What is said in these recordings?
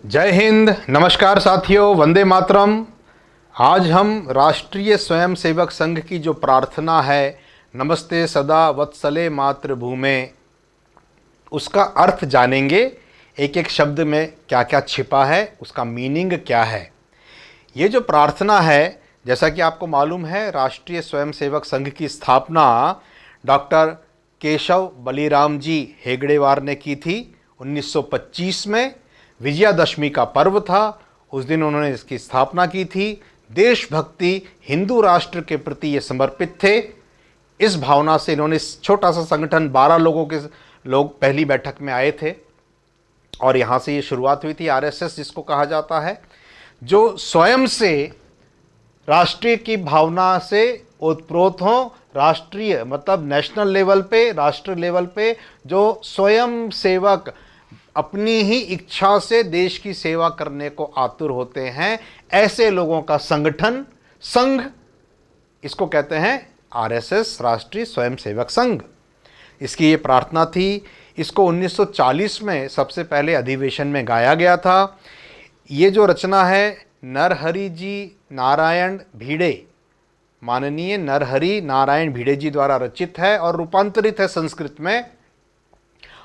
जय हिंद। नमस्कार साथियों, वंदे मातरम। आज हम राष्ट्रीय स्वयंसेवक संघ की जो प्रार्थना है, नमस्ते सदा वत्सले मातृभूमे, उसका अर्थ जानेंगे। एक एक शब्द में क्या क्या छिपा है, उसका मीनिंग क्या है। ये जो प्रार्थना है, जैसा कि आपको मालूम है, राष्ट्रीय स्वयंसेवक संघ की स्थापना डॉक्टर केशव बलिराम जी हेगड़ेवार ने की थी 1925 में। विजयादशमी का पर्व था, उस दिन उन्होंने इसकी स्थापना की थी। देशभक्ति, हिंदू राष्ट्र के प्रति ये समर्पित थे। इस भावना से इन्होंने इस छोटा सा संगठन, 12 लोग पहली बैठक में आए थे और यहाँ से ये शुरुआत हुई थी। आरएसएस जिसको कहा जाता है, जो स्वयं से राष्ट्रीय की भावना से ओतप्रोत हों, राष्ट्रीय मतलब नेशनल लेवल पे, राष्ट्र लेवल पे जो स्वयं सेवक अपनी ही इच्छा से देश की सेवा करने को आतुर होते हैं, ऐसे लोगों का संगठन, संघ, इसको कहते हैं आरएसएस, राष्ट्रीय स्वयंसेवक संघ। इसकी ये प्रार्थना थी। इसको 1940 में सबसे पहले अधिवेशन में गाया गया था। ये जो रचना है नरहरि जी नारायण भिड़े, माननीय नरहरि नारायण भिड़े जी द्वारा रचित है और रूपांतरित है संस्कृत में,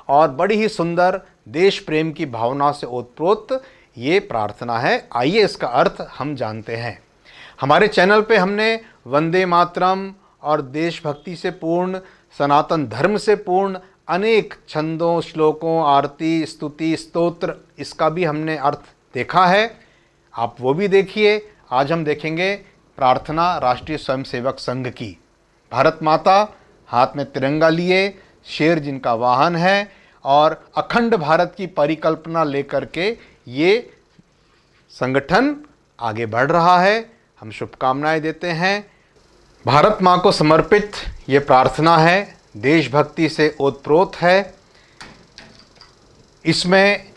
और बड़ी ही सुंदर देश प्रेम की भावना से ओतप्रोत ये प्रार्थना है। आइए इसका अर्थ हम जानते हैं। हमारे चैनल पे हमने वंदे मातरम और देशभक्ति से पूर्ण, सनातन धर्म से पूर्ण अनेक छंदों, श्लोकों, आरती, स्तुति, स्तोत्र, इसका भी हमने अर्थ देखा है। आप वो भी देखिए। आज हम देखेंगे प्रार्थना राष्ट्रीय स्वयंसेवक संघ की। भारत माता हाथ में तिरंगा लिए, शेर जिनका वाहन है, और अखंड भारत की परिकल्पना लेकर के ये संगठन आगे बढ़ रहा है। हम शुभकामनाएं देते हैं। भारत माँ को समर्पित ये प्रार्थना है, देशभक्ति से ओतप्रोत है। इसमें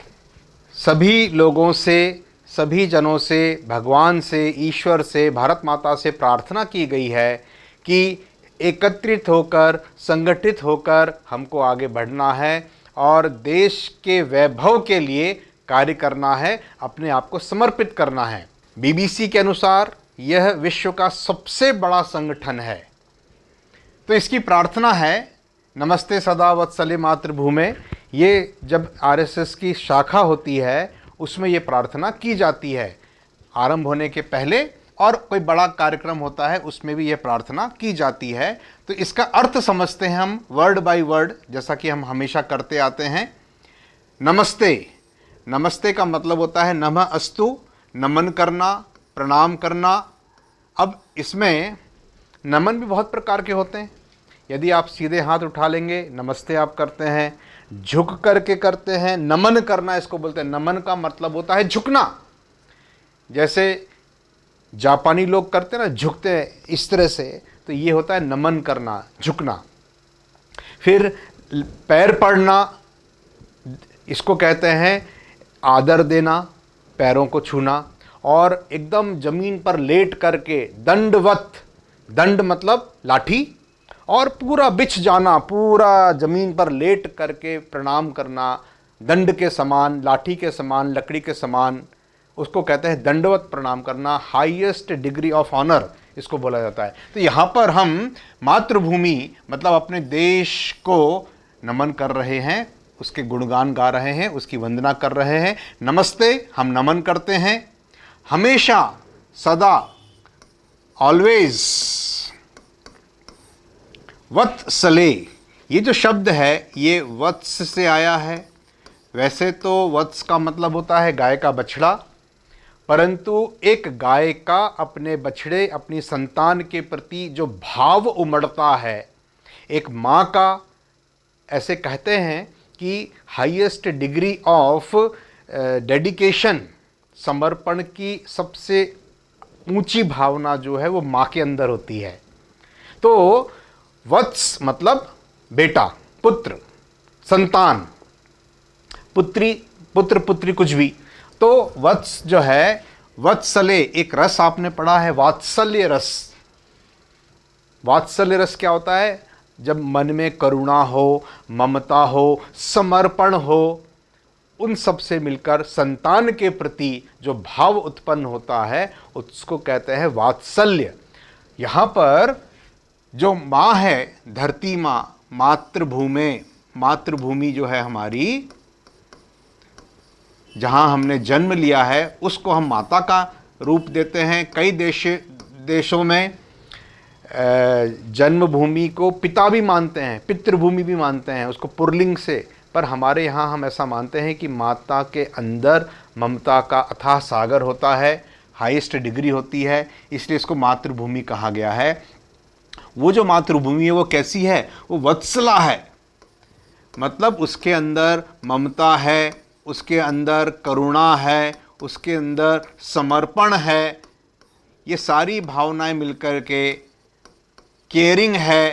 सभी लोगों से, सभी जनों से, भगवान से, ईश्वर से, भारत माता से प्रार्थना की गई है कि एकत्रित होकर, संगठित होकर हमको आगे बढ़ना है और देश के वैभव के लिए कार्य करना है, अपने आप को समर्पित करना है। बीबीसी के अनुसार यह विश्व का सबसे बड़ा संगठन है। तो इसकी प्रार्थना है नमस्ते सदा वत्सले मातृभूमे। ये जब आरएसएस की शाखा होती है, उसमें ये प्रार्थना की जाती है आरंभ होने के पहले, और कोई बड़ा कार्यक्रम होता है उसमें भी यह प्रार्थना की जाती है। तो इसका अर्थ समझते हैं हम वर्ड बाय वर्ड, जैसा कि हम हमेशा करते आते हैं। नमस्ते, नमस्ते का मतलब होता है नमः अस्तु, नमन करना, प्रणाम करना। अब इसमें नमन भी बहुत प्रकार के होते हैं। यदि आप सीधे हाथ उठा लेंगे, नमस्ते आप करते हैं, झुक करके करते हैं। नमन करना इसको बोलते हैं। नमन का मतलब होता है झुकना। जैसे जापानी लोग करते हैं ना, झुकते हैं इस तरह से, तो ये होता है नमन करना, झुकना। फिर पैर पड़ना, इसको कहते हैं आदर देना, पैरों को छूना। और एकदम जमीन पर लेट करके दंडवत, दंड मतलब लाठी, और पूरा बिछ जाना, पूरा जमीन पर लेट करके प्रणाम करना, दंड के समान, लाठी के समान, लकड़ी के समान, उसको कहते हैं दंडवत प्रणाम करना। हाईएस्ट डिग्री ऑफ ऑनर इसको बोला जाता है। तो यहाँ पर हम मातृभूमि मतलब अपने देश को नमन कर रहे हैं, उसके गुणगान गा रहे हैं, उसकी वंदना कर रहे हैं। नमस्ते हम नमन करते हैं, हमेशा, सदा, ऑलवेज। वत्सले, ये जो शब्द है ये वत्स से आया है। वैसे तो वत्स का मतलब होता है गाय का बछड़ा, परंतु एक गाय का अपने बछड़े, अपनी संतान के प्रति जो भाव उमड़ता है, एक माँ का, ऐसे कहते हैं कि हाईएस्ट डिग्री ऑफ डेडिकेशन, समर्पण की सबसे ऊंची भावना जो है वो माँ के अंदर होती है। तो वत्स मतलब बेटा, पुत्र, संतान, पुत्री, पुत्र पुत्री कुछ भी। तो वत्स जो है, वत्सले, एक रस आपने पढ़ा है, वात्सल्य रस। वात्सल्य रस क्या होता है? जब मन में करुणा हो, ममता हो, समर्पण हो, उन सब से मिलकर संतान के प्रति जो भाव उत्पन्न होता है उसको कहते हैं वात्सल्य। यहाँ पर जो माँ है, धरती माँ, मातृभूमि जो है हमारी, जहाँ हमने जन्म लिया है, उसको हम माता का रूप देते हैं। कई देशों में जन्मभूमि को पिता भी मानते हैं, पितृभूमि भी मानते हैं उसको पुल्लिंग से, पर हमारे यहाँ हम ऐसा मानते हैं कि माता के अंदर ममता का अथाह सागर होता है, हाईएस्ट डिग्री होती है, इसलिए इसको मातृभूमि कहा गया है। वो जो मातृभूमि है वो कैसी है? वो वत्सला है, मतलब उसके अंदर ममता है, उसके अंदर करुणा है, उसके अंदर समर्पण है, ये सारी भावनाएं मिलकर के केयरिंग है।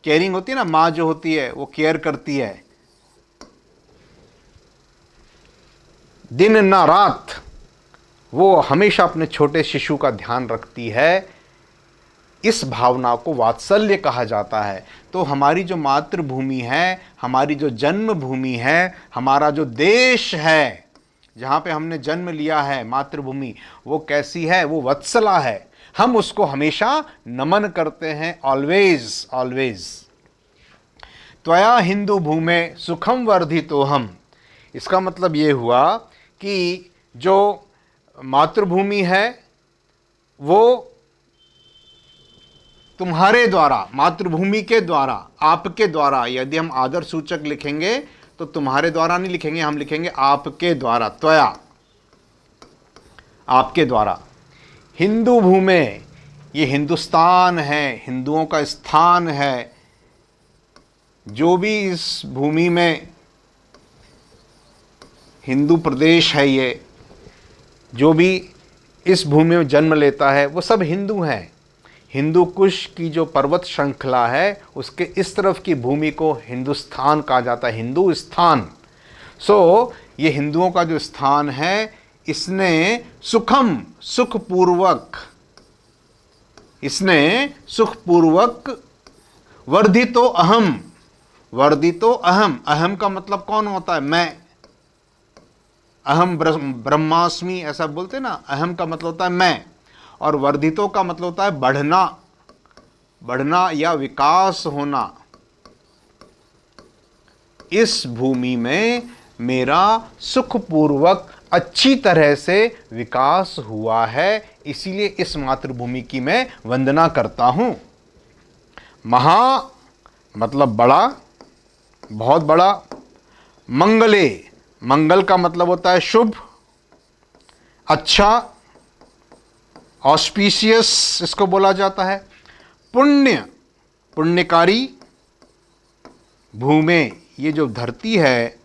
केयरिंग होती है ना, माँ जो होती है वो केयर करती है दिन ना रात, वो हमेशा अपने छोटे शिशु का ध्यान रखती है। इस भावना को वात्सल्य कहा जाता है। तो हमारी जो मातृभूमि है, हमारी जो जन्मभूमि है, हमारा जो देश है जहाँ पे हमने जन्म लिया है, मातृभूमि, वो कैसी है? वो वत्सला है। हम उसको हमेशा नमन करते हैं, ऑलवेज ऑलवेज। त्वया हिंदू भूमे सुखम वर्धितोहम। इसका मतलब ये हुआ कि जो मातृभूमि है वो तुम्हारे द्वारा, मातृभूमि के द्वारा, आपके द्वारा, यदि हम आदर सूचक लिखेंगे तो तुम्हारे द्वारा नहीं लिखेंगे, हम लिखेंगे आपके द्वारा, त्वया, आपके द्वारा। हिंदू भूमे, ये हिंदुस्तान है, हिंदुओं का स्थान है। जो भी इस भूमि में, हिंदू प्रदेश है ये, जो भी इस भूमि में जन्म लेता है वो सब हिंदू हैं। हिंदू कुश की जो पर्वत श्रृंखला है उसके इस तरफ की भूमि को हिंदुस्तान कहा जाता है, हिंदू स्थान। सो ये हिंदुओं का जो स्थान है, इसने सुखम, सुखपूर्वक, इसने सुखपूर्वक वर्धितो अहम, वर्धितो अहम, अहम का मतलब कौन होता है? मैं, अहम ब्रह्मास्मि ऐसा बोलते ना, अहम का मतलब होता है मैं, और वर्धितो का मतलब होता है बढ़ना, बढ़ना या विकास होना। इस भूमि में मेरा सुखपूर्वक अच्छी तरह से विकास हुआ है, इसीलिए इस मातृभूमि की मैं वंदना करता हूं। महा मतलब बड़ा, बहुत बड़ा। मंगले, मंगल का मतलब होता है शुभ, अच्छा, ऑस्पिशियस इसको बोला जाता है। पुण्य, पुण्यकारी। भूमे, ये जो धरती है,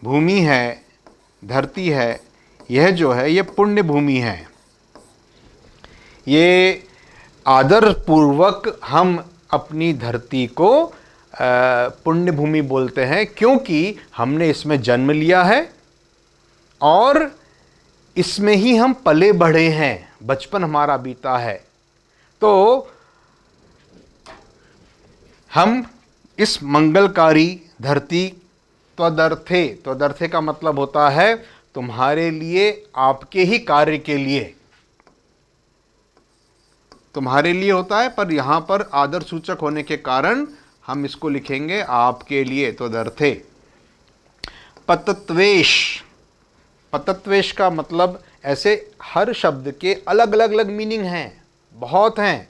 भूमि है, धरती है, यह जो है ये पुण्य भूमि है। ये आदर पूर्वक हम अपनी धरती को पुण्य भूमि बोलते हैं, क्योंकि हमने इसमें जन्म लिया है और इसमें ही हम पले बढ़े हैं, बचपन हमारा बीता है। तो हम इस मंगलकारी धरती, त्वदर्थे, त्वदर्थे का मतलब होता है तुम्हारे लिए, आपके ही कार्य के लिए, तुम्हारे लिए होता है, पर यहां पर आदर सूचक होने के कारण हम इसको लिखेंगे आपके लिए, त्वदर्थे। पतत्वेश, पतत्वेश का मतलब, ऐसे हर शब्द के अलग अलग अलग मीनिंग हैं, बहुत हैं।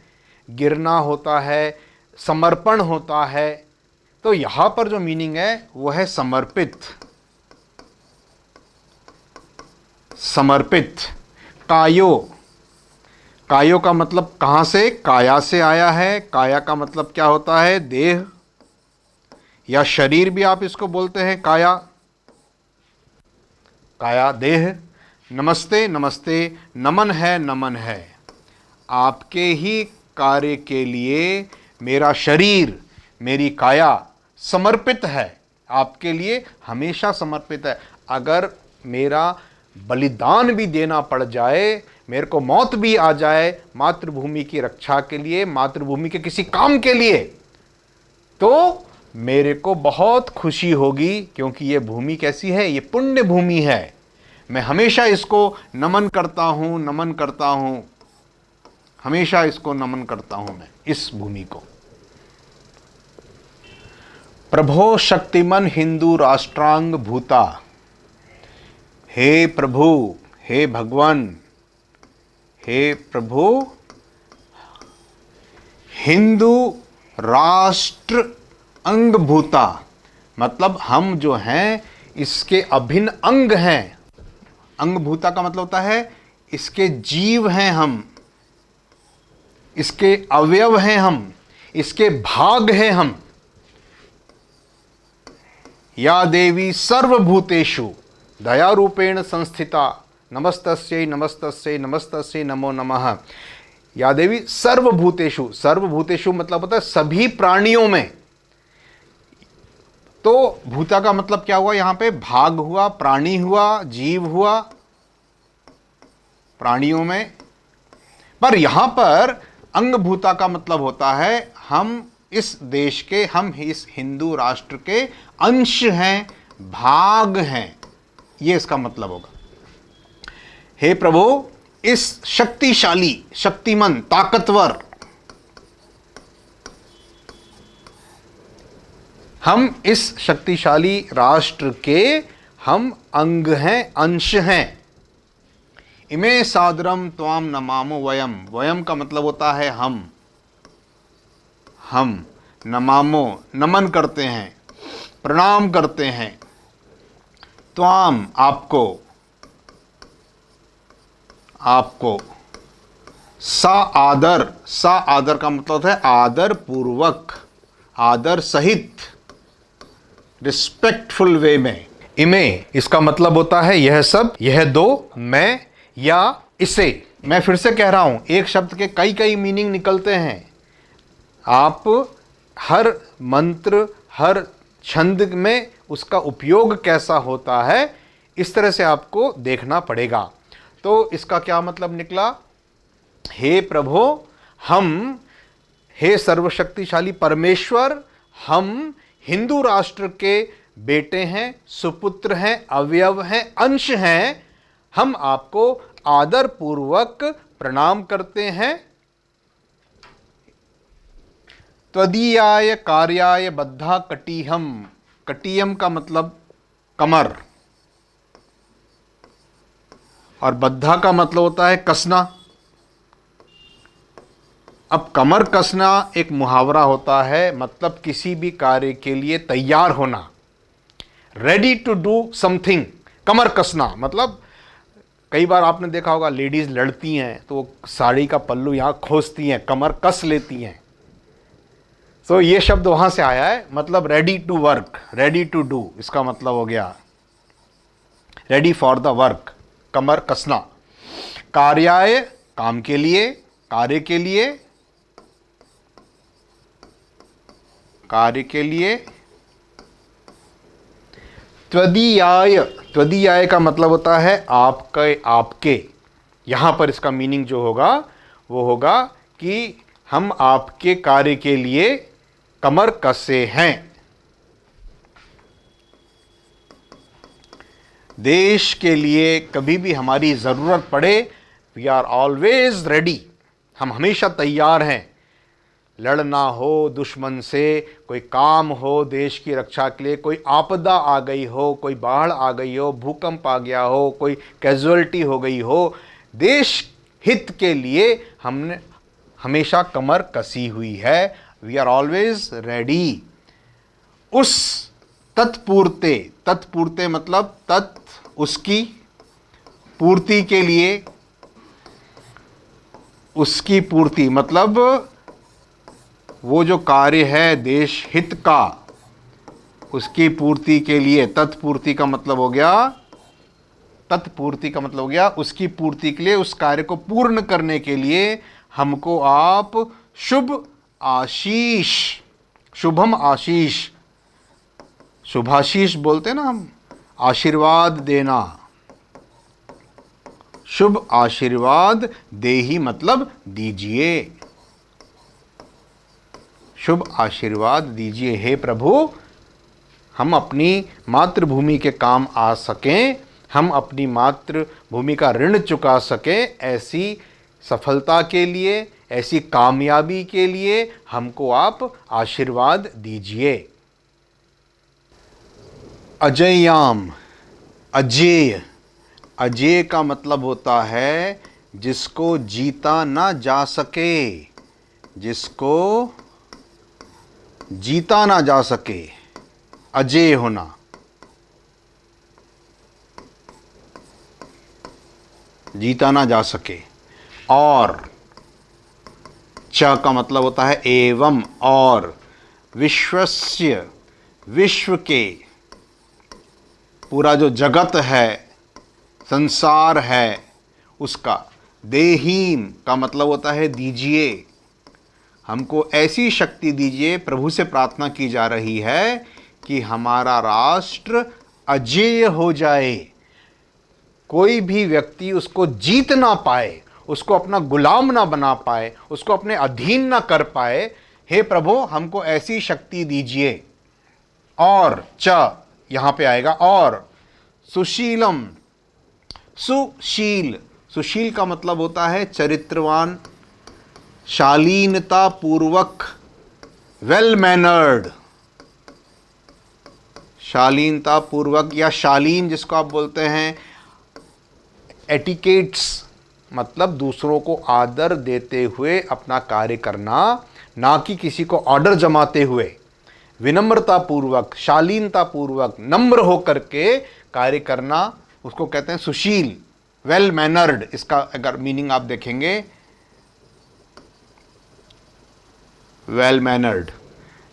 गिरना होता है, समर्पण होता है, तो यहां पर जो मीनिंग है वो है समर्पित, समर्पित। कायो, कायो का मतलब कहां से? काया से आया है। काया का मतलब क्या होता है? देह या शरीर भी आप इसको बोलते हैं, काया, काया देह। नमस्ते, नमस्ते, नमन है, नमन है, आपके ही कार्य के लिए मेरा शरीर, मेरी काया समर्पित है, आपके लिए हमेशा समर्पित है। अगर मेरा बलिदान भी देना पड़ जाए, मेरे को मौत भी आ जाए मातृभूमि की रक्षा के लिए, मातृभूमि के किसी काम के लिए, तो मेरे को बहुत खुशी होगी, क्योंकि ये भूमि कैसी है, ये पुण्य भूमि है। मैं हमेशा इसको नमन करता हूं, नमन करता हूं, हमेशा इसको नमन करता हूं मैं इस भूमि को। प्रभो शक्तिमन हिंदू राष्ट्रांग भूता। हे प्रभु, हे भगवान, हे प्रभु, हिंदू राष्ट्र अंग भूता, मतलब हम जो हैं इसके अभिन्न अंग हैं। अंग भूता का मतलब होता है इसके जीव हैं हम, इसके अवयव हैं हम, इसके भाग हैं हम। या देवी सर्वभूतेषु दया रूपेण संस्थिता नमस्तस्यै नमस्तस्यै नमस्तस्यै नमो नमः। या देवी सर्वभूतेषु, सर्वभूतेषु मतलब होता है सभी प्राणियों में। तो भूता का मतलब क्या हुआ, यहां पे भाग हुआ, प्राणी हुआ, जीव हुआ, प्राणियों में। पर यहां पर अंग भूता का मतलब होता है हम इस देश के, हम इस हिंदू राष्ट्र के अंश हैं, भाग हैं, ये इसका मतलब होगा। हे प्रभु, इस शक्तिशाली, शक्तिमान, ताकतवर, हम इस शक्तिशाली राष्ट्र के हम अंग हैं, अंश हैं। इमे सादरम त्वाम नमामो वयम। वयम का मतलब होता है हम नमामो नमन करते हैं, प्रणाम करते हैं। त्वाम आपको, आपको। सा आदर, सा आदर का मतलब है आदर पूर्वक, आदर सहित, रिस्पेक्टफुल वे में। इमे इसका मतलब होता है यह सब, यह दो, मैं या इसे। मैं फिर से कह रहा हूं, एक शब्द के कई कई मीनिंग निकलते हैं। आप हर मंत्र, हर छंद में उसका उपयोग कैसा होता है, इस तरह से आपको देखना पड़ेगा। तो इसका क्या मतलब निकला, हे प्रभु, हम, हे सर्वशक्तिशाली परमेश्वर, हम हिंदू राष्ट्र के बेटे हैं, सुपुत्र हैं, अवयव हैं, अंश हैं। हम आपको आदर पूर्वक प्रणाम करते हैं। त्वदीयाय कार्याय बद्धा कटीहम। कटीयम का मतलब कमर, और बद्धा का मतलब होता है कसना। अब कमर कसना एक मुहावरा होता है, मतलब किसी भी कार्य के लिए तैयार होना, रेडी टू डू समथिंग। कमर कसना मतलब, कई बार आपने देखा होगा लेडीज लड़ती हैं तो वो साड़ी का पल्लू यहां खोसती हैं, कमर कस लेती हैं। तो ये शब्द वहां से आया है, मतलब ready to work, ready to do, इसका मतलब हो गया रेडी फॉर द वर्क, कमर कसना। कार्याय काम के लिए, कार्य के लिए, कार्य के लिए। त्वदीयाय, त्वदीयाय का मतलब होता है आपके, आपके। यहां पर इसका मीनिंग जो होगा वो होगा कि हम आपके कार्य के लिए कमर कसे हैं। देश के लिए कभी भी हमारी जरूरत पड़े, वी आर ऑलवेज रेडी, हम हमेशा तैयार हैं। लड़ना हो दुश्मन से, कोई काम हो देश की रक्षा के लिए, कोई आपदा आ गई हो, कोई बाढ़ आ गई हो, भूकंप आ गया हो, कोई कैजुअलिटी हो गई हो, देश हित के लिए हमने हमेशा कमर कसी हुई है। We are always ready. उस तत्पूर्ते, तत्पूर्ते मतलब तत्, उसकी, पूर्ति के लिए, उसकी पूर्ति मतलब वो जो कार्य है देश हित का, उसकी पूर्ति के लिए। तत्पूर्ति का मतलब हो गया, तत्पूर्ति का मतलब हो गया उसकी पूर्ति के लिए, उस कार्य को पूर्ण करने के लिए हमको आप शुभ आशीष, शुभम आशीष, शुभाशीष बोलते ना हम, आशीर्वाद देना। शुभ आशीर्वाद देही मतलब दीजिए। शुभ आशीर्वाद दीजिए। हे प्रभु, हम अपनी मातृभूमि के काम आ सकें, हम अपनी मातृभूमि का ऋण चुका सकें, ऐसी सफलता के लिए, ऐसी कामयाबी के लिए हमको आप आशीर्वाद दीजिए। अजेयाम, अजेय, अजेय का मतलब होता है जिसको जीता ना जा सके, जिसको जीता ना जा सके, अजेय होना। जीता ना जा सके। और च का मतलब होता है एवं, और विश्वस्य, विश्व के, पूरा जो जगत है, संसार है, उसका। देहीम का मतलब होता है दीजिए, हमको ऐसी शक्ति दीजिए। प्रभु से प्रार्थना की जा रही है कि हमारा राष्ट्र अजेय हो जाए, कोई भी व्यक्ति उसको जीत ना पाए, उसको अपना गुलाम ना बना पाए, उसको अपने अधीन ना कर पाए। हे प्रभु, हमको ऐसी शक्ति दीजिए। और च यहाँ पे आएगा, और सुशीलम, सुशील, सुशील का मतलब होता है चरित्रवान, शालीनता पूर्वक, वेल मैनर्ड, शालीनता पूर्वक, या शालीन जिसको आप बोलते हैं एटिकेट्स, मतलब दूसरों को आदर देते हुए अपना कार्य करना, ना कि किसी को ऑर्डर जमाते हुए। विनम्रता पूर्वक, शालीनता पूर्वक, नम्र होकर के कार्य करना, उसको कहते हैं सुशील, वेल मैनर्ड। इसका अगर मीनिंग आप देखेंगे, वेल मैनर्ड।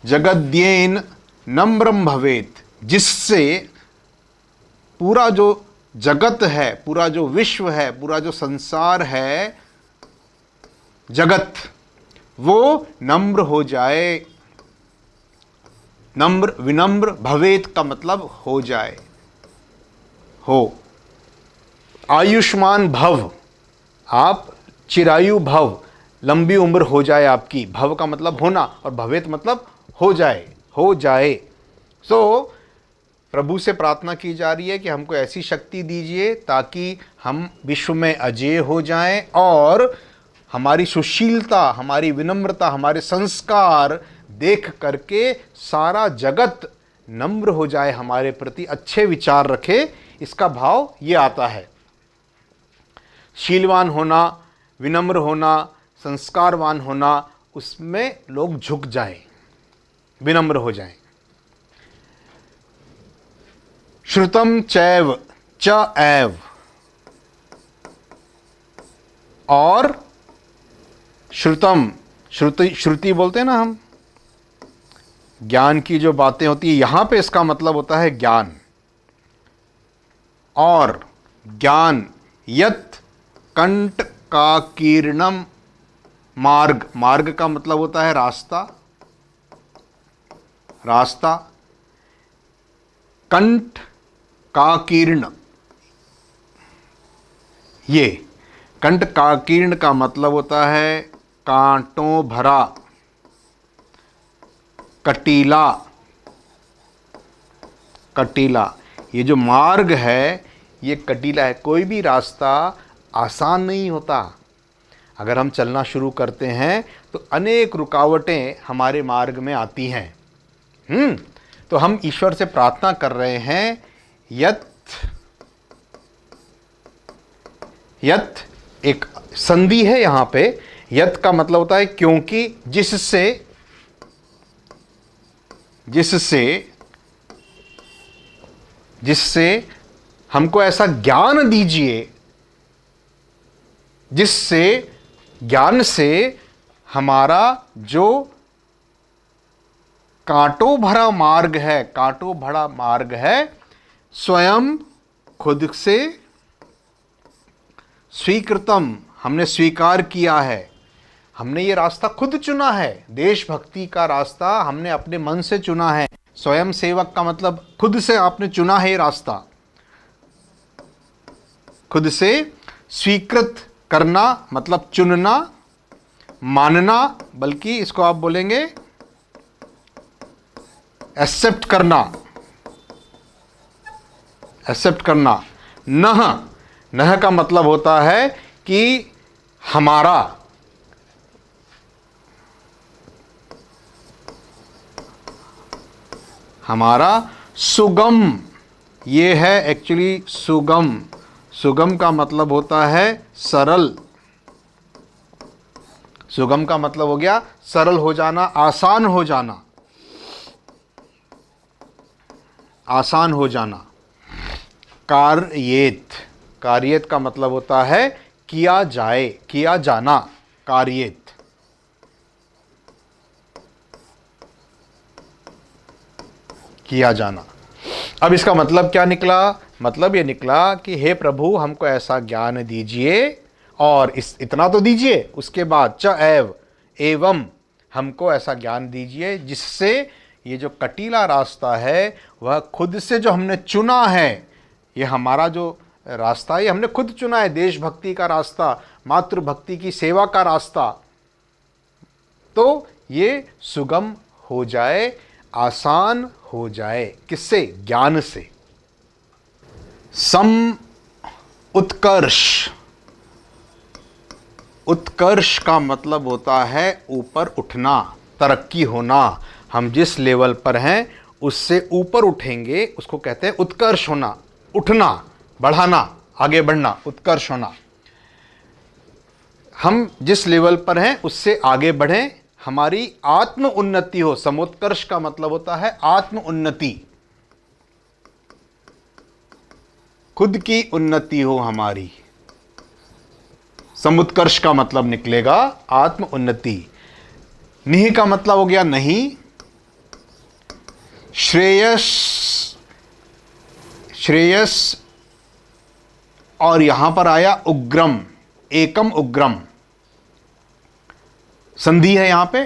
जगद्येन नम्रम भवेत, जिससे पूरा जो जगत है, पूरा जो विश्व है, पूरा जो संसार है, जगत, वो नम्र हो जाए। नम्र, विनम्र, भवेत का मतलब हो जाए, हो। आयुष्मान भव, आप चिरायु भव, लंबी उम्र हो जाए आपकी। भव का मतलब होना और भवेत मतलब हो जाए, हो जाए। सो प्रभु से प्रार्थना की जा रही है कि हमको ऐसी शक्ति दीजिए ताकि हम विश्व में अजेय हो जाएं, और हमारी सुशीलता, हमारी विनम्रता, हमारे संस्कार देख करके सारा जगत नम्र हो जाए, हमारे प्रति अच्छे विचार रखे। इसका भाव ये आता है। शीलवान होना, विनम्र होना, संस्कारवान होना, उसमें लोग झुक जाएं, विनम्र हो जाएं। श्रुतम चैव च एव, और श्रुतम, श्रुति, श्रुति बोलते हैं ना हम, ज्ञान की जो बातें होती है, यहां पे इसका मतलब होता है ज्ञान। और ज्ञान, यत कंट का कीर्णम मार्ग, मार्ग का मतलब होता है रास्ता, रास्ता। कंठ का कीर्ण, ये कंठ का कीर्ण का मतलब होता है कांटों भरा, कटीला, कटीला। ये जो मार्ग है ये कटीला है। कोई भी रास्ता आसान नहीं होता। अगर हम चलना शुरू करते हैं तो अनेक रुकावटें हमारे मार्ग में आती हैं। तो हम ईश्वर से प्रार्थना कर रहे हैं, यत, यत एक संधि है यहां पे। यत का मतलब होता है क्योंकि, जिससे, जिससे, जिससे हमको ऐसा ज्ञान दीजिए जिससे, ज्ञान से हमारा जो कांटों भरा मार्ग है, कांटों भरा मार्ग है, स्वयं खुद से स्वीकृतम, हमने स्वीकार किया है। हमने ये रास्ता खुद चुना है, देशभक्ति का रास्ता हमने अपने मन से चुना है। स्वयं सेवक का मतलब खुद से आपने चुना है ये रास्ता, खुद से। स्वीकृत करना मतलब चुनना, मानना, बल्कि इसको आप बोलेंगे एक्सेप्ट करना, एक्सेप्ट करना। नह, नह का मतलब होता है कि हमारा, हमारा सुगम, ये है एक्चुअली सुगम। सुगम का मतलब होता है सरल, सुगम का मतलब हो गया सरल हो जाना, आसान हो जाना, आसान हो जाना। कार्येत, कार्येत का मतलब होता है किया जाए, किया जाना, कार्येत। किया जाना। अब इसका मतलब क्या निकला? मतलब ये निकला कि हे प्रभु हमको ऐसा ज्ञान दीजिए, और इस इतना तो दीजिए, उसके बाद च एव, एवं हमको ऐसा ज्ञान दीजिए जिससे ये जो कटीला रास्ता है वह खुद से जो हमने चुना है, ये हमारा जो रास्ता है ये हमने खुद चुना है, देशभक्ति का रास्ता, मातृभक्ति की सेवा का रास्ता, तो ये सुगम हो जाए, आसान हो जाए। किससे? ज्ञान से। सम उत्कर्ष, उत्कर्ष का मतलब होता है ऊपर उठना, तरक्की होना। हम जिस लेवल पर हैं उससे ऊपर उठेंगे, उसको कहते हैं उत्कर्ष होना, उठना, बढ़ाना, आगे बढ़ना, उत्कर्ष होना। हम जिस लेवल पर हैं उससे आगे बढ़ें, हमारी आत्म उन्नति हो। समुत्कर्ष का मतलब होता है आत्म उन्नति, खुद की उन्नति हो हमारी। समुत्कर्ष का मतलब निकलेगा आत्म उन्नति। निह का मतलब हो गया नहीं, श्रेयस, श्रेयस, और यहां पर आया उग्रम, एकम उग्रम, संधि है यहां पे,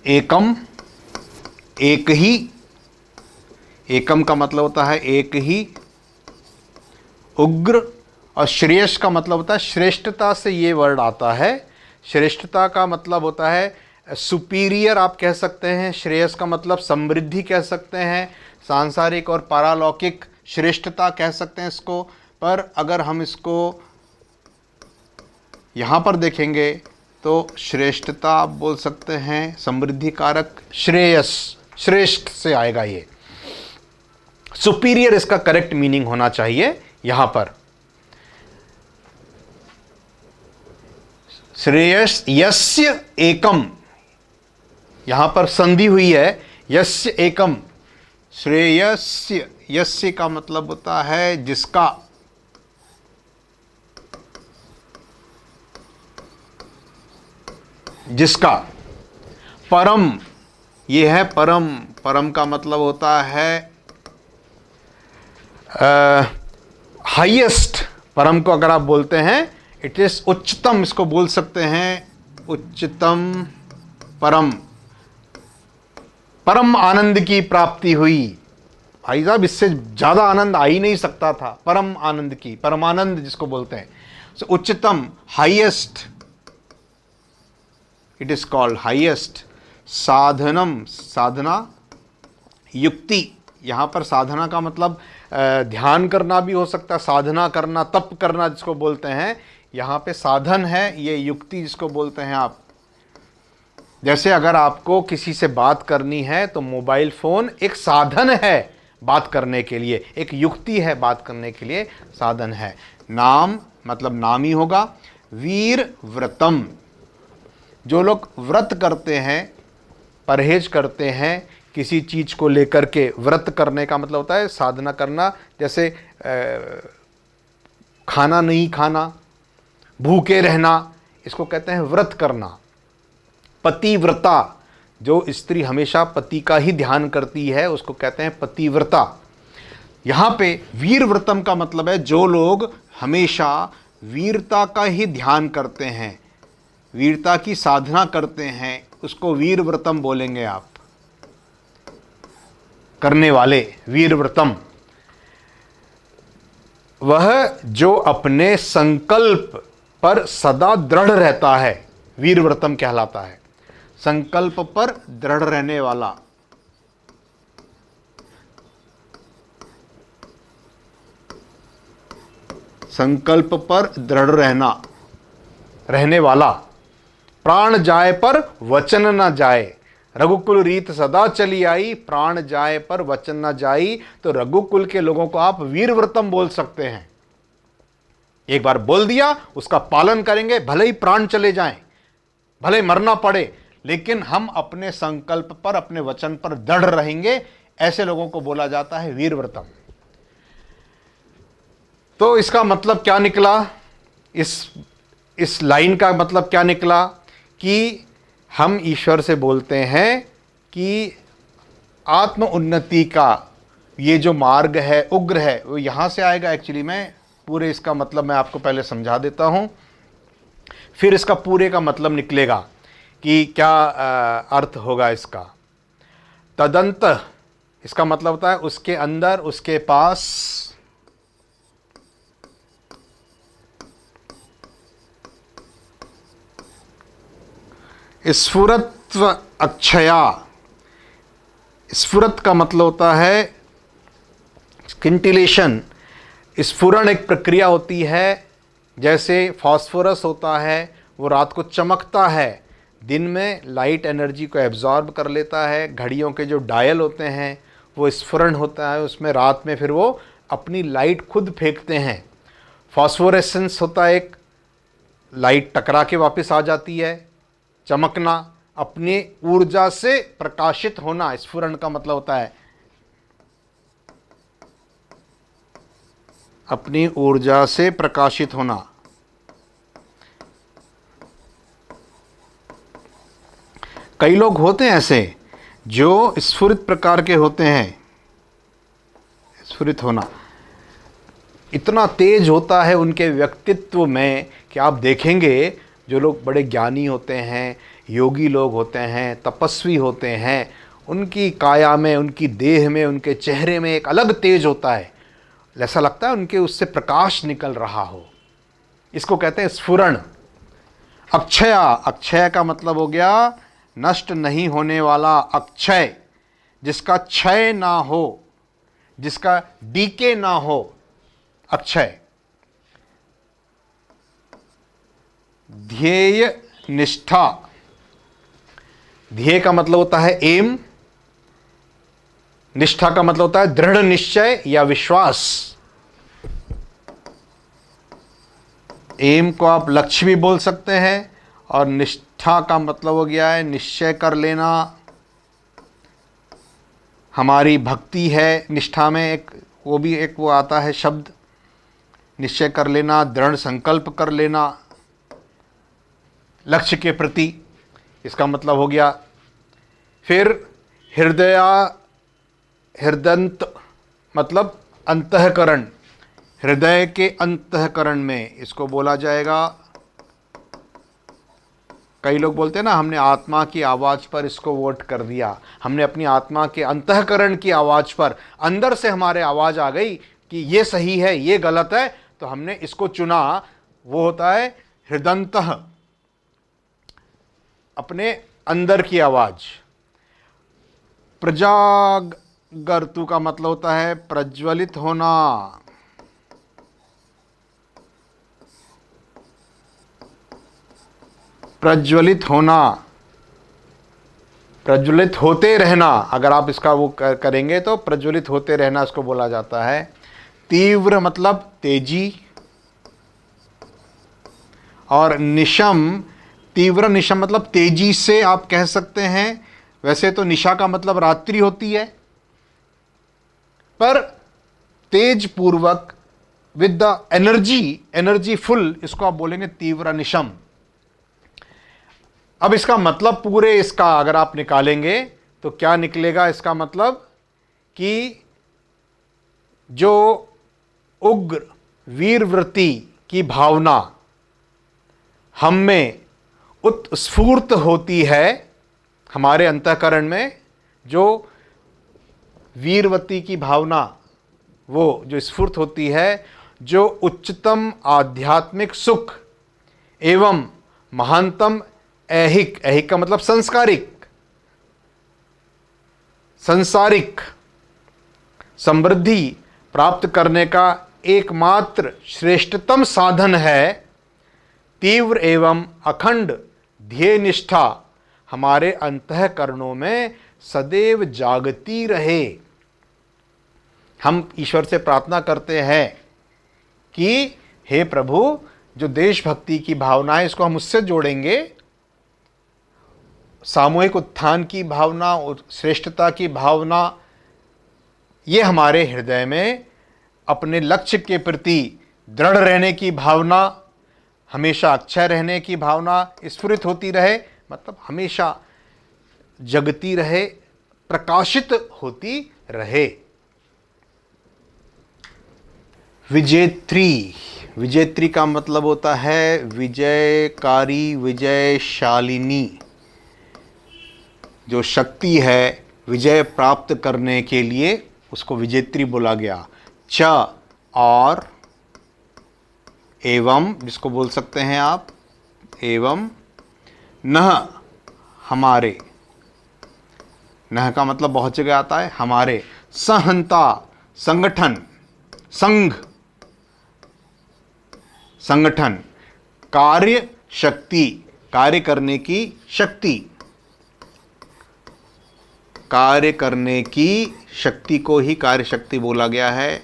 एकम, एक ही, एकम का मतलब होता है एक ही, उग्र, और श्रेयस का मतलब होता है श्रेष्ठता से ये वर्ड आता है। श्रेष्ठता का मतलब होता है सुपीरियर आप कह सकते हैं, श्रेयस का मतलब समृद्धि कह सकते हैं, सांसारिक और पारलौकिक श्रेष्ठता कह सकते हैं इसको। पर अगर हम इसको यहाँ पर देखेंगे तो श्रेष्ठता आप बोल सकते हैं समृद्धि कारक, श्रेयस, श्रेष्ठ से आएगा ये, सुपीरियर इसका करेक्ट मीनिंग होना चाहिए यहां पर। श्रेयस, यस्य एकम, यहां पर संधि हुई है, यस्य एकम, श्रेयस्य, यस्य का मतलब होता है जिसका, जिसका, परम, ये है परम, परम का मतलब होता है हाईएस्ट। परम को अगर आप बोलते हैं इट इज उच्चतम, इसको बोल सकते हैं उच्चतम, परम, परम आनंद की प्राप्ति हुई। भाई साहब इससे ज्यादा आनंद आ ही नहीं सकता था, परम आनंद की, परमानंद जिसको बोलते हैं, so, उच्चतम, highest, it is called highest. साधनम, साधना, युक्ति, यहां पर साधना का मतलब ध्यान करना भी हो सकता है, साधना करना, तप करना जिसको बोलते हैं, यहाँ पे साधन है, ये युक्ति जिसको बोलते हैं आप। जैसे अगर आपको किसी से बात करनी है तो मोबाइल फ़ोन एक साधन है बात करने के लिए, एक युक्ति है बात करने के लिए, साधन है। नाम मतलब नाम ही होगा। वीर व्रतम, जो लोग व्रत करते हैं, परहेज करते हैं किसी चीज़ को लेकर के, व्रत करने का मतलब होता है साधना करना, जैसे खाना नहीं खाना, भूखे रहना, इसको कहते हैं व्रत करना। पतिव्रता, जो स्त्री हमेशा पति का ही ध्यान करती है उसको कहते हैं पतिव्रता। यहाँ पे वीर व्रतम का मतलब है जो लोग हमेशा वीरता का ही ध्यान करते हैं, वीरता की साधना करते हैं, उसको वीर व्रतम बोलेंगे आप, करने वाले, वीर व्रतम। वह जो अपने संकल्प पर सदा दृढ़ रहता है, वीर व्रतम कहलाता है। संकल्प पर दृढ़ रहने वाला। संकल्प पर दृढ़ रहने वाला। प्राण जाए पर वचन न जाए, रघुकुल रीत सदा चली आई। प्राण जाए पर वचन न जाई, तो रघुकुल के लोगों को आप वीरव्रतम बोल सकते हैं। एक बार बोल दिया, उसका पालन करेंगे, भले ही प्राण चले जाएं, भले ही मरना पड़े, लेकिन हम अपने संकल्प पर, अपने वचन पर दृढ़ रहेंगे। ऐसे लोगों को बोला जाता है वीरव्रतम। तो इसका मतलब क्या निकला, इस लाइन का मतलब क्या निकला कि हम ईश्वर से बोलते हैं कि आत्म उन्नति का ये जो मार्ग है, उग्र है, वो यहाँ से आएगा। एक्चुअली मैं पूरे इसका मतलब मैं आपको पहले समझा देता हूँ, फिर इसका पूरे का मतलब निकलेगा कि क्या अर्थ होगा इसका। तदंत, इसका मतलब होता है उसके अंदर, उसके पास। स्फुरत्व अक्षया, स्फुरत का मतलब होता है स्किंटिलेशन। स्फुरण एक प्रक्रिया होती है, जैसे फास्फोरस होता है, वो रात को चमकता है, दिन में लाइट एनर्जी को एब्जॉर्ब कर लेता है। घड़ियों के जो डायल होते हैं वो स्फुरण होता है, उसमें रात में फिर वो अपनी लाइट खुद फेंकते हैं। फास्फोरेसेंस होता है, एक लाइट टकरा के वापस आ जाती है। चमकना, अपनी ऊर्जा से प्रकाशित होना, स्फुरण का मतलब होता है अपनी ऊर्जा से प्रकाशित होना। कई लोग होते हैं ऐसे जो स्फुरित प्रकार के होते हैं। स्फुरित होना इतना तेज होता है उनके व्यक्तित्व में कि आप देखेंगे जो लोग बड़े ज्ञानी होते हैं, योगी लोग होते हैं, तपस्वी होते हैं, उनकी काया में, उनकी देह में, उनके चेहरे में एक अलग तेज होता है। ऐसा लगता है उनके उससे प्रकाश निकल रहा हो। इसको कहते हैं स्फुरण। अक्षया, अक्षय का मतलब हो गया नष्ट नहीं होने वाला, अक्षय, जिसका क्षय ना हो, जिसका डीके ना हो, अक्षय। ध्येय निष्ठा, ध्येय का मतलब होता है एम, निष्ठा का मतलब होता है दृढ़ निश्चय या विश्वास। एम को आप लक्ष्य भी बोल सकते हैं, और निष्ठा का मतलब हो गया है निश्चय कर लेना। हमारी भक्ति है निष्ठा में, एक वो भी एक वो आता है शब्द, निश्चय कर लेना, दृढ़ संकल्प कर लेना लक्ष्य के प्रति, इसका मतलब हो गया। फिर हृदंत मतलब अंतःकरण, हृदय के अंतःकरण में इसको बोला जाएगा। कई लोग बोलते हैं ना, हमने आत्मा की आवाज़ पर इसको वोट कर दिया, हमने अपनी आत्मा के अंतःकरण की आवाज़ पर, अंदर से हमारे आवाज़ आ गई कि ये सही है, ये गलत है, तो हमने इसको चुना। वो होता है हृदंतः, अपने अंदर की आवाज़। प्रजागर्तु का मतलब होता है प्रज्वलित होना। प्रज्वलित होना, प्रज्वलित होते रहना, अगर आप इसका वो करेंगे तो प्रज्वलित होते रहना इसको बोला जाता है। तीव्र मतलब तेजी, और निशम, तीव्र निशम मतलब तेजी से आप कह सकते हैं। वैसे तो निशा का मतलब रात्रि होती है, पर तेज पूर्वक, विद द एनर्जी फुल, इसको आप बोलेंगे तीव्र निशम। अब इसका मतलब पूरे इसका अगर आप निकालेंगे तो क्या निकलेगा, इसका मतलब कि जो उग्र वीरवृत्ति की भावना हम में उत्स्फूर्त होती है, हमारे अंतःकरण में जो वीरवती की भावना वो जो स्फूर्त होती है, जो उच्चतम आध्यात्मिक सुख एवं महानतम ऐहिक, ऐहिक का मतलब संस्कारिक, संसारिक समृद्धि प्राप्त करने का एकमात्र श्रेष्ठतम साधन है तीव्र एवं अखंड ध्येय निष्ठा हमारे अंतःकरणों में सदैव जागती रहे। हम ईश्वर से प्रार्थना करते हैं कि हे प्रभु, जो देशभक्ति की भावना है इसको हम उससे जोड़ेंगे, सामूहिक उत्थान की भावना, श्रेष्ठता की भावना, ये हमारे हृदय में अपने लक्ष्य के प्रति दृढ़ रहने की भावना, हमेशा अक्षय रहने की भावना स्फुरित होती रहे, मतलब हमेशा जगती रहे, प्रकाशित होती रहे। विजेत्री, विजेत्री का मतलब होता है विजयकारी, विजयशालिनी। जो शक्ति है विजय प्राप्त करने के लिए उसको विजेत्री बोला गया। च और एवं, जिसको बोल सकते हैं आप एवं, नह हमारे, नह का मतलब बहुत जगह आता है हमारे, सहंता संगठन, संघ संगठन, कार्य शक्ति कार्य करने की शक्ति, कार्य करने की शक्ति को ही कार्य शक्ति बोला गया है।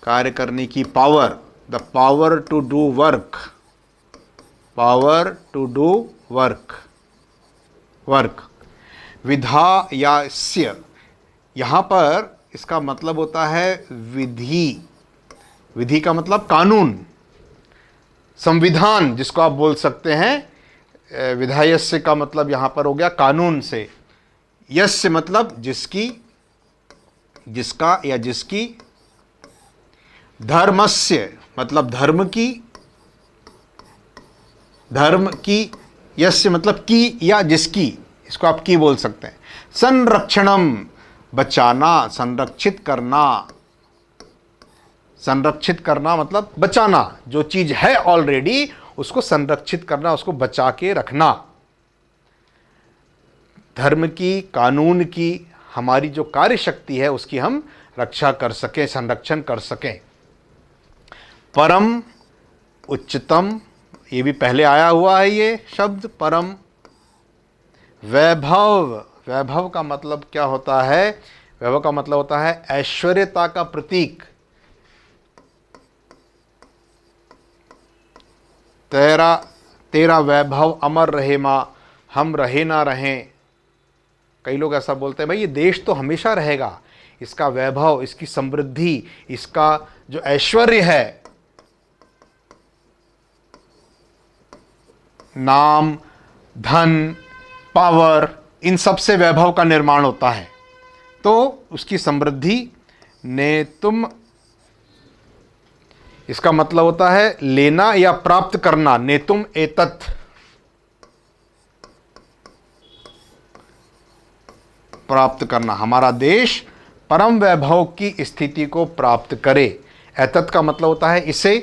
कार्य करने की power, the power to do work, power to do work, work. विधा या स्य, यहाँ पर इसका मतलब होता है विधि, विधि का मतलब कानून, संविधान जिसको आप बोल सकते हैं। विधायस्य का मतलब यहाँ पर हो गया कानून से, यस्य मतलब जिसकी, जिसका या जिसकी, धर्मस्य मतलब धर्म की, धर्म की, यस्य मतलब की या जिसकी, इसको आप की बोल सकते हैं। संरक्षणम बचाना, संरक्षित करना, संरक्षित करना मतलब बचाना, जो चीज है ऑलरेडी उसको संरक्षित करना, उसको बचा के रखना। धर्म की, कानून की हमारी जो कार्य शक्ति है उसकी हम रक्षा कर सकें, संरक्षण कर सकें। परम, उच्चतम, ये भी पहले आया हुआ है ये शब्द परम। वैभव, वैभव का मतलब क्या होता है? वैभव का मतलब होता है ऐश्वर्यता का प्रतीक। तेरा तेरा वैभव अमर रहे माँ, हम रहे ना रहें। कई लोग ऐसा बोलते हैं भाई ये देश तो हमेशा रहेगा, इसका वैभव, इसकी समृद्धि, इसका जो ऐश्वर्य है, नाम, धन, पावर, इन सब से वैभव का निर्माण होता है। तो उसकी समृद्धि ने तुम, इसका मतलब होता है लेना या प्राप्त करना, नेतुम एतत्, प्राप्त करना। हमारा देश परम वैभव की स्थिति को प्राप्त करे। एतत् का मतलब होता है इसे,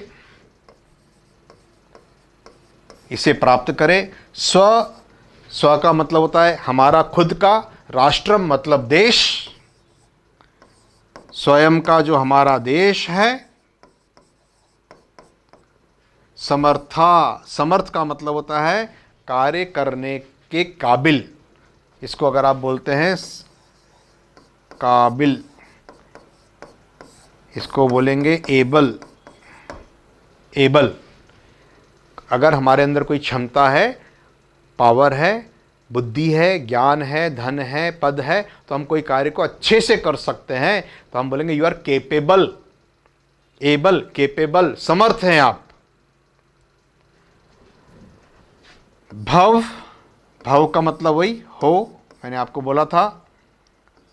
इसे प्राप्त करे। स्व, स्व का मतलब होता है हमारा खुद का। राष्ट्रम मतलब देश, स्वयं का जो हमारा देश है। समर्था, समर्थ का मतलब होता है कार्य करने के काबिल। इसको अगर आप बोलते हैं काबिल, इसको बोलेंगे एबल, एबल। अगर हमारे अंदर कोई क्षमता है, पावर है, बुद्धि है, ज्ञान है, धन है, पद है, तो हम कोई कार्य को अच्छे से कर सकते हैं, तो हम बोलेंगे you are capable. Able, capable, समर्थ हैं आप। भव, भव का मतलब वही हो, मैंने आपको बोला था।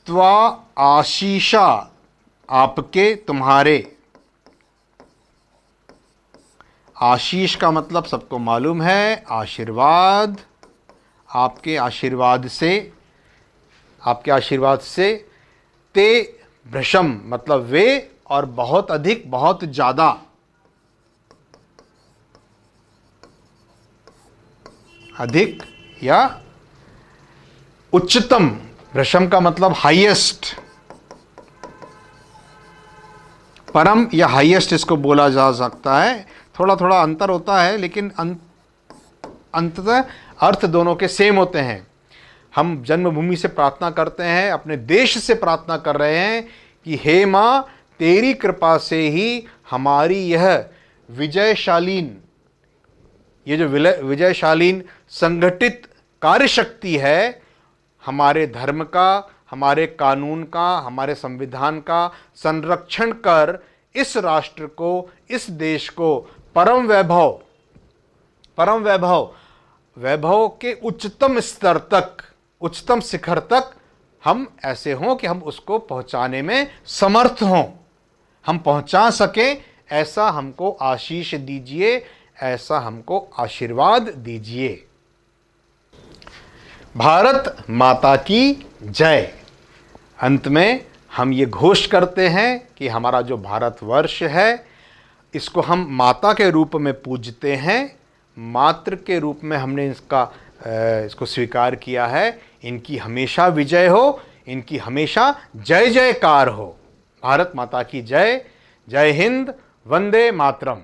त्वा आशीषा, आपके, तुम्हारे। आशीष का मतलब सबको मालूम है आशीर्वाद, आपके आशीर्वाद से, आपके आशीर्वाद से। ते भृशम मतलब वे, और बहुत अधिक, बहुत ज़्यादा। अधिक या उच्चतम, वृषम का मतलब हाईएस्ट, परम या हाईएस्ट इसको बोला जा सकता है। थोड़ा थोड़ा अंतर होता है, लेकिन अंततः अर्थ दोनों के सेम होते हैं। हम जन्मभूमि से प्रार्थना करते हैं, अपने देश से प्रार्थना कर रहे हैं कि हे माँ, तेरी कृपा से ही हमारी यह विजयशालीन, ये जो विजयशालीन संगठित कार्यशक्ति है, हमारे धर्म का, हमारे कानून का, हमारे संविधान का संरक्षण कर इस राष्ट्र को, इस देश को परम वैभव के उच्चतम स्तर तक, उच्चतम शिखर तक हम ऐसे हों कि हम उसको पहुंचाने में समर्थ हों, हम पहुंचा सकें। ऐसा हमको आशीष दीजिए, ऐसा हमको आशीर्वाद दीजिए। भारत माता की जय। अंत में हम ये घोष करते हैं कि हमारा जो भारतवर्ष है, इसको हम माता के रूप में पूजते हैं, मातृ के रूप में हमने इसको स्वीकार किया है। इनकी हमेशा विजय हो, इनकी हमेशा जय जयकार हो। भारत माता की जय। जय हिंद, वंदे मातरम।